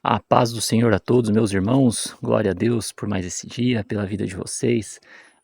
A paz do Senhor a todos, meus irmãos. Glória a Deus por mais esse dia, pela vida de vocês.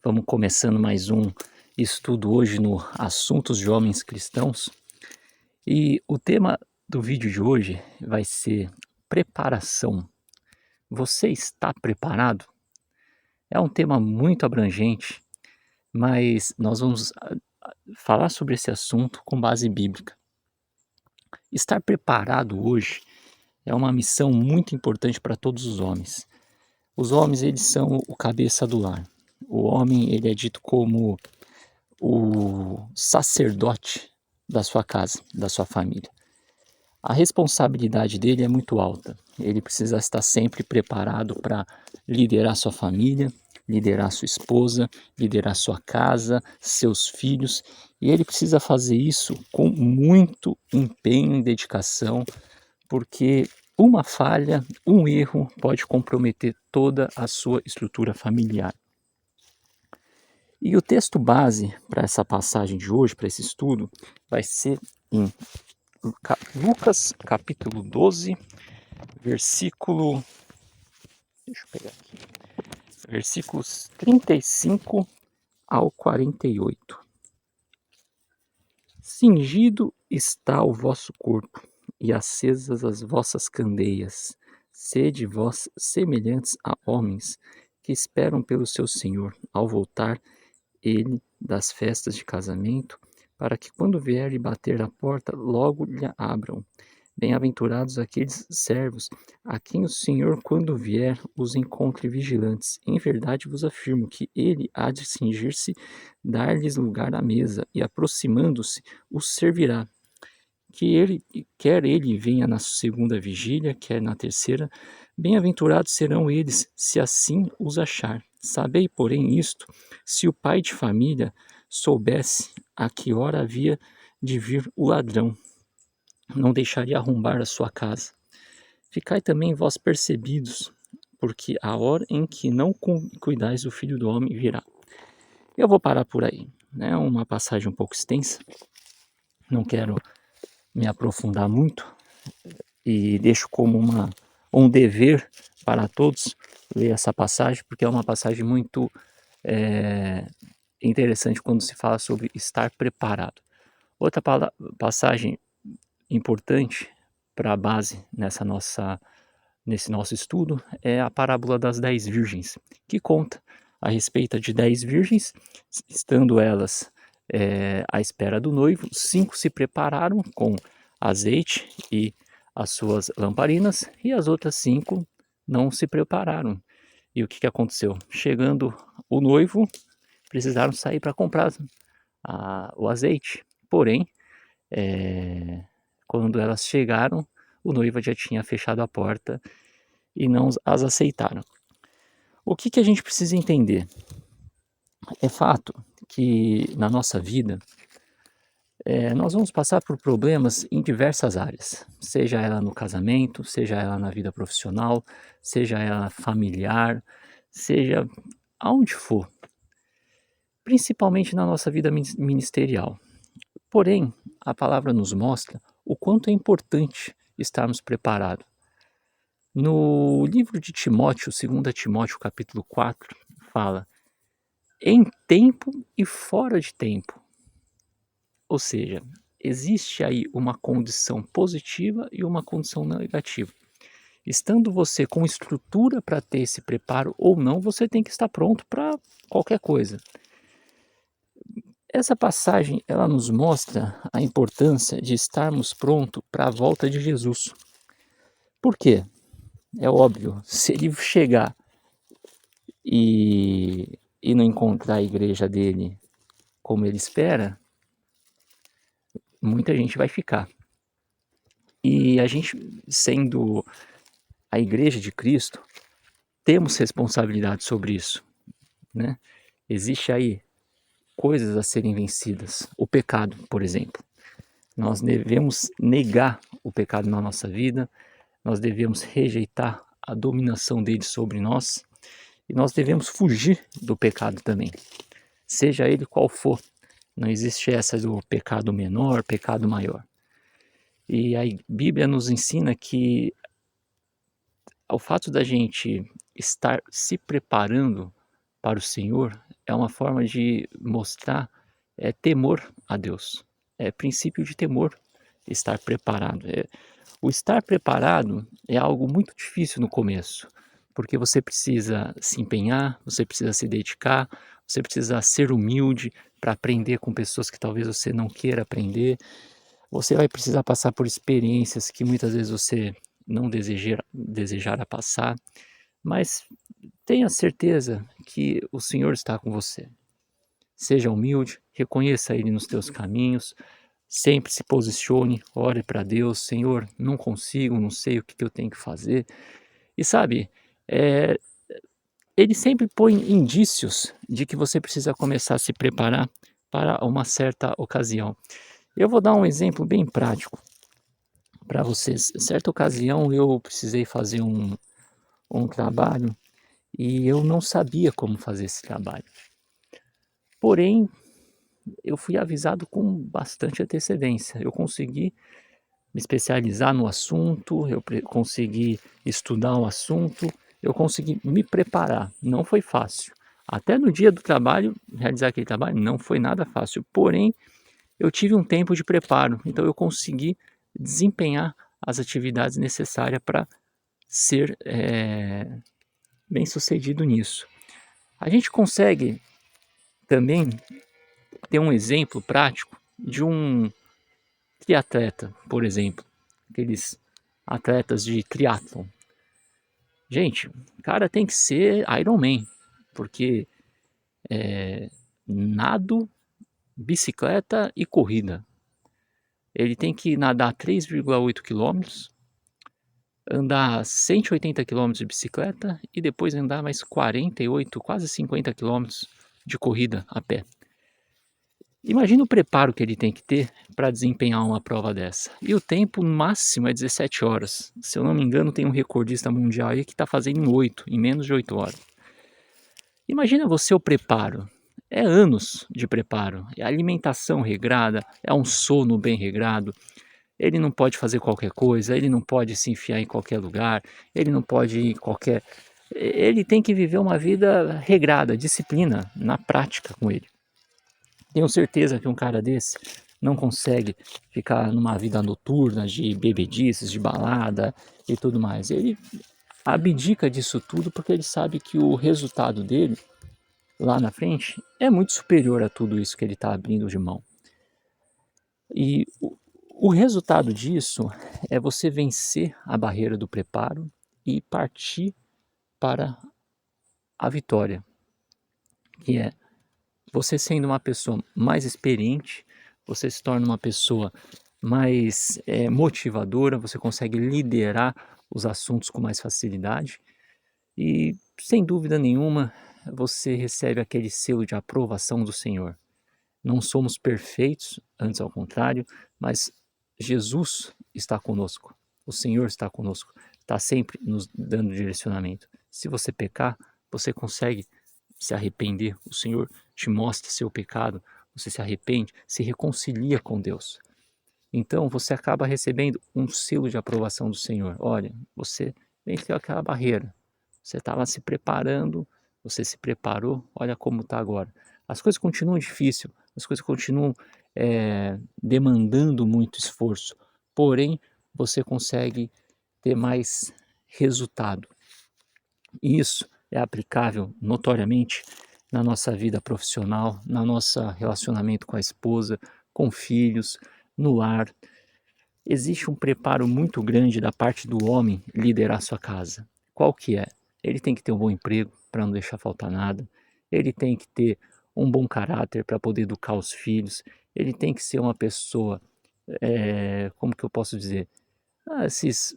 Vamos começando mais um estudo hoje no Assuntos de Homens Cristãos. E o tema do vídeo de hoje vai ser preparação. Você está preparado? É um tema muito abrangente, mas nós vamos falar sobre esse assunto com base bíblica. Estar preparado hoje é uma missão muito importante para todos os homens. Os homens, eles são o cabeça do lar. O homem, ele é dito como o sacerdote da sua casa, da sua família. A responsabilidade dele é muito alta. Ele precisa estar sempre preparado para liderar sua família, liderar sua esposa, liderar sua casa, seus filhos. E ele precisa fazer isso com muito empenho e dedicação, porque uma falha, um erro pode comprometer toda a sua estrutura familiar. E o texto base para essa passagem de hoje, para esse estudo, vai ser em Lucas capítulo 12, versículo, deixa eu pegar aqui, versículos 35 ao 48. Cingido está o vosso corpo, e acesas as vossas candeias. Sede vós semelhantes a homens que esperam pelo seu Senhor, ao voltar ele das festas de casamento, para que quando vier lhe bater à porta, logo lhe abram. Bem-aventurados aqueles servos, a quem o Senhor, quando vier, os encontre vigilantes. Em verdade vos afirmo que ele há de cingir-se, dar-lhes lugar à mesa, e aproximando-se, os servirá. Quer ele venha na segunda vigília, quer na terceira, bem-aventurados serão eles, se assim os achar. Sabei, porém, isto: se o pai de família soubesse a que hora havia de vir o ladrão, não deixaria arrombar a sua casa. Ficai também vós percebidos, porque a hora em que não cuidais, o Filho do Homem virá. Eu vou parar por aí. É uma passagem um pouco extensa, não quero me aprofundar muito, e deixo como um dever para todos ler essa passagem, porque é uma passagem muito interessante quando se fala sobre estar preparado. Outra passagem importante para a base nesse nosso estudo é a parábola das 10 virgens, que conta a respeito de 10 virgens, estando elas à espera do noivo. 5 se prepararam com azeite e as suas lamparinas, e as outras 5 não se prepararam. E o que aconteceu? Chegando o noivo, precisaram sair para comprar o azeite. Porém, quando elas chegaram, o noivo já tinha fechado a porta e não as aceitaram. O que a gente precisa entender? É fato que na nossa vida nós vamos passar por problemas em diversas áreas, seja ela no casamento, seja ela na vida profissional, seja ela familiar, seja aonde for, principalmente na nossa vida ministerial. Porém, a palavra nos mostra o quanto é importante estarmos preparados. No livro de Timóteo, 2 Timóteo capítulo 4, fala: em tempo e fora de tempo. Ou seja, existe aí uma condição positiva e uma condição negativa. Estando você com estrutura para ter esse preparo ou não, você tem que estar pronto para qualquer coisa. Essa passagem, ela nos mostra a importância de estarmos prontos para a volta de Jesus. Por quê? É óbvio, se ele chegar e não encontrar a igreja dele como ele espera, muita gente vai ficar. E a gente, sendo a igreja de Cristo, temos responsabilidade sobre isso, né? Existe aí coisas a serem vencidas. O pecado, por exemplo. Nós devemos negar o pecado na nossa vida, nós devemos rejeitar a dominação dele sobre nós, e nós devemos fugir do pecado também, seja ele qual for. Não existe essa do pecado menor, pecado maior. E a Bíblia nos ensina que o fato da gente estar se preparando para o Senhor é uma forma de mostrar, temor a Deus. É princípio de temor, estar preparado. O estar preparado é algo muito difícil no começo, porque você precisa se empenhar, você precisa se dedicar, você precisa ser humilde para aprender com pessoas que talvez você não queira aprender. Você vai precisar passar por experiências que muitas vezes você não desejara passar, mas tenha certeza que o Senhor está com você. Seja humilde, reconheça Ele nos teus caminhos, sempre se posicione, ore para Deus: Senhor, não consigo, não sei o que eu tenho que fazer. E sabe, eh, Ele sempre põe indícios de que você precisa começar a se preparar para uma certa ocasião. Eu vou dar um exemplo bem prático para vocês. Certa ocasião eu precisei fazer um trabalho e eu não sabia como fazer esse trabalho. Porém, eu fui avisado com bastante antecedência. Eu consegui me especializar no assunto, consegui estudar o assunto, eu consegui me preparar. Não foi fácil. Até no dia do trabalho, realizar aquele trabalho não foi nada fácil. Porém, eu tive um tempo de preparo, então eu consegui desempenhar as atividades necessárias para ser bem sucedido nisso. A gente consegue também ter um exemplo prático de um triatleta, por exemplo, aqueles atletas de triatlon. Gente, o cara tem que ser Iron Man, porque nado, bicicleta e corrida. Ele tem que nadar 3,8 quilômetros, andar 180 quilômetros de bicicleta e depois andar mais 48, quase 50 quilômetros de corrida a pé. Imagina o preparo que ele tem que ter para desempenhar uma prova dessa. E o tempo máximo é 17 horas. Se eu não me engano, tem um recordista mundial aí que está fazendo em menos de 8 horas. Imagina você o preparo. É anos de preparo. É alimentação regrada, é um sono bem regrado. Ele não pode fazer qualquer coisa, ele não pode se enfiar em qualquer lugar, ele não pode ir em qualquer. Ele tem que viver uma vida regrada, disciplina, na prática com ele. Tenho certeza que um cara desse não consegue ficar numa vida noturna de bebedices, de balada e tudo mais. Ele abdica disso tudo porque ele sabe que o resultado dele lá na frente é muito superior a tudo isso que ele está abrindo de mão. E o resultado disso é você vencer a barreira do preparo e partir para a vitória, que é você sendo uma pessoa mais experiente, você se torna uma pessoa mais motivadora, você consegue liderar os assuntos com mais facilidade e, sem dúvida nenhuma, você recebe aquele selo de aprovação do Senhor. Não somos perfeitos, antes ao contrário, mas Jesus está conosco, o Senhor está conosco, está sempre nos dando direcionamento. Se você pecar, você consegue se arrepender, o Senhor te mostra seu pecado, você se arrepende, se reconcilia com Deus. Então você acaba recebendo um selo de aprovação do Senhor. Olha, você venceu aquela barreira, você estava se preparando, você se preparou, olha como está agora. As coisas continuam difíceis, as coisas continuam demandando muito esforço, porém você consegue ter mais resultado. E isso é aplicável notoriamente na nossa vida profissional, no nosso relacionamento com a esposa, com filhos, no lar. Existe um preparo muito grande da parte do homem liderar sua casa. Qual que é? Ele tem que ter um bom emprego para não deixar faltar nada. Ele tem que ter um bom caráter para poder educar os filhos. Ele tem que ser uma pessoa, como que eu posso dizer? Esses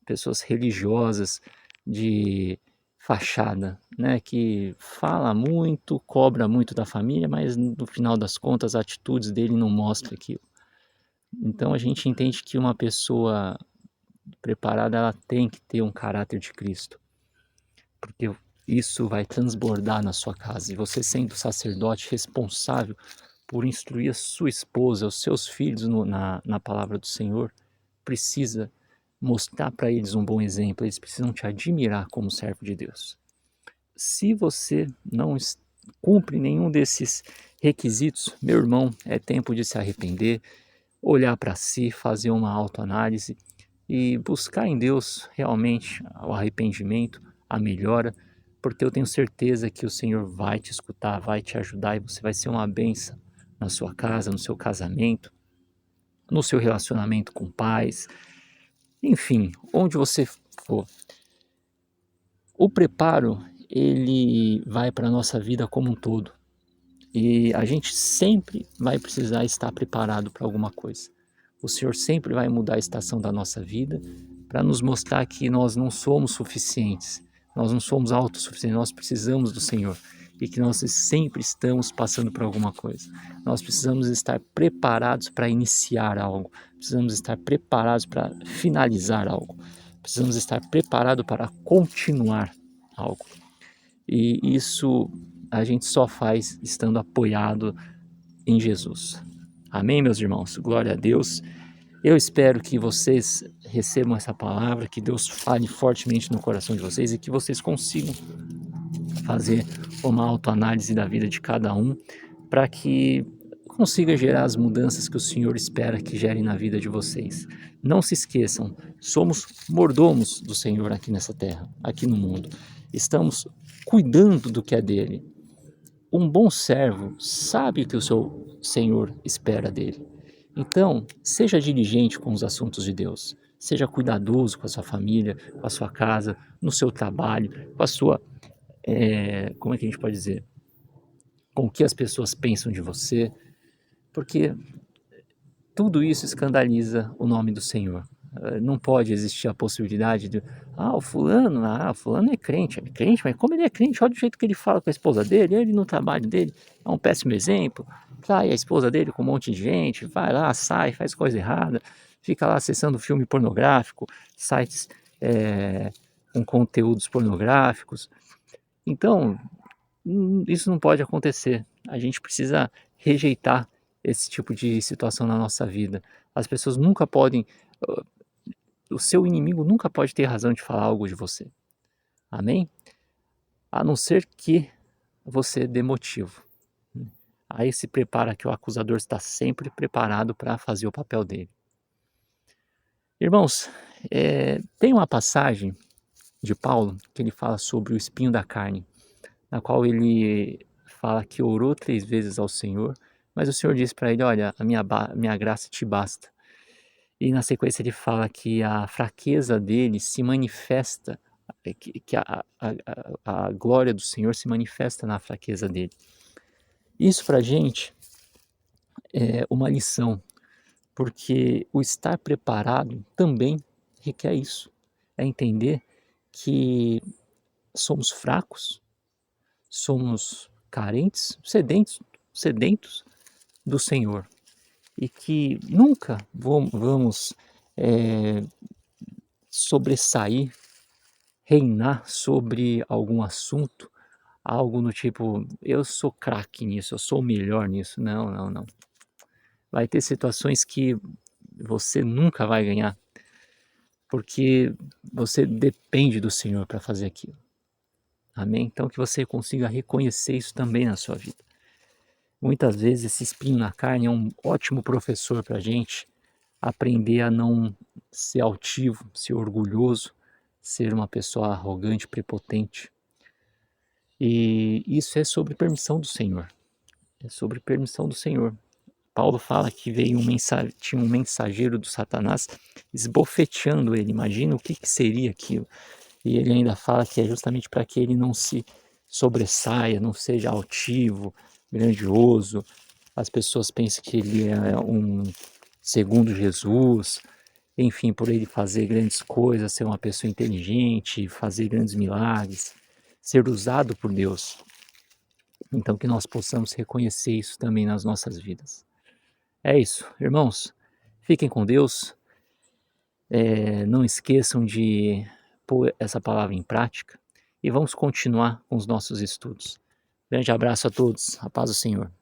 pessoas religiosas de fachada, né, que fala muito, cobra muito da família, mas no final das contas, as atitudes dele não mostram aquilo. Então a gente entende que uma pessoa preparada, ela tem que ter um caráter de Cristo, porque isso vai transbordar na sua casa. E você, sendo sacerdote responsável por instruir a sua esposa, os seus filhos na palavra do Senhor, precisa mostrar para eles um bom exemplo, eles precisam te admirar como servo de Deus. Se você não cumpre nenhum desses requisitos, meu irmão, é tempo de se arrepender, olhar para si, fazer uma autoanálise e buscar em Deus realmente o arrependimento, a melhora, porque eu tenho certeza que o Senhor vai te escutar, vai te ajudar e você vai ser uma bênção na sua casa, no seu casamento, no seu relacionamento com pais, enfim, onde você for. O preparo, ele vai para a nossa vida como um todo. E a gente sempre vai precisar estar preparado para alguma coisa. O Senhor sempre vai mudar a estação da nossa vida para nos mostrar que nós não somos suficientes, nós não somos autossuficientes, nós precisamos do Senhor e que nós sempre estamos passando por alguma coisa. Nós precisamos estar preparados para iniciar algo, precisamos estar preparados para finalizar algo, precisamos estar preparados para continuar algo. E isso a gente só faz estando apoiado em Jesus. Amém, meus irmãos? Glória a Deus. Eu espero que vocês recebam essa palavra, que Deus fale fortemente no coração de vocês e que vocês consigam fazer uma autoanálise da vida de cada um para que consiga gerar as mudanças que o Senhor espera que gere na vida de vocês. Não se esqueçam, somos mordomos do Senhor aqui nessa terra, aqui no mundo. Estamos cuidando do que é dele. Um bom servo sabe o que o seu Senhor espera dele. Então, seja diligente com os assuntos de Deus. Seja cuidadoso com a sua família, com a sua casa, no seu trabalho, com a sua, como é que a gente pode dizer? Com o que as pessoas pensam de você, porque tudo isso escandaliza o nome do Senhor. Não pode existir a possibilidade de, o fulano é crente, mas como ele é crente, olha o jeito que ele fala com a esposa dele, ele no trabalho dele é um péssimo exemplo, trai a esposa dele com um monte de gente, vai lá, sai, faz coisa errada, fica lá acessando filme pornográfico, sites com conteúdos pornográficos. Então, isso não pode acontecer. A gente precisa rejeitar esse tipo de situação na nossa vida. As pessoas nunca podem, o seu inimigo nunca pode ter razão de falar algo de você. Amém? A não ser que você dê motivo. Aí se prepara que o acusador está sempre preparado para fazer o papel dele. Irmãos, tem uma passagem de Paulo que ele fala sobre o espinho da carne, na qual ele fala que orou 3 vezes ao Senhor, mas o Senhor disse para ele, olha, a minha graça te basta. E na sequência ele fala que a fraqueza dele se manifesta, que a glória do Senhor se manifesta na fraqueza dele. Isso para a gente é uma lição, porque o estar preparado também requer isso. É entender que somos fracos, somos carentes, sedentos do Senhor. E que nunca vamos sobressair, reinar sobre algum assunto, algo no tipo, eu sou craque nisso, eu sou o melhor nisso. Não, não, não. Vai ter situações que você nunca vai ganhar, porque você depende do Senhor para fazer aquilo. Amém? Então que você consiga reconhecer isso também na sua vida. Muitas vezes esse espinho na carne é um ótimo professor para a gente aprender a não ser altivo, ser orgulhoso, ser uma pessoa arrogante, prepotente. E isso é sobre permissão do Senhor. É sobre permissão do Senhor. Paulo fala que veio tinha um mensageiro do Satanás esbofeteando ele. Imagina o que seria aquilo. E ele ainda fala que é justamente para que ele não se sobressaia, não seja altivo, grandioso. As pessoas pensam que ele é um segundo Jesus. Enfim, por ele fazer grandes coisas, ser uma pessoa inteligente, fazer grandes milagres, ser usado por Deus. Então que nós possamos reconhecer isso também nas nossas vidas. É isso, irmãos. Fiquem com Deus. Não esqueçam de pôr essa palavra em prática e vamos continuar com os nossos estudos. Grande abraço a todos. A paz do Senhor.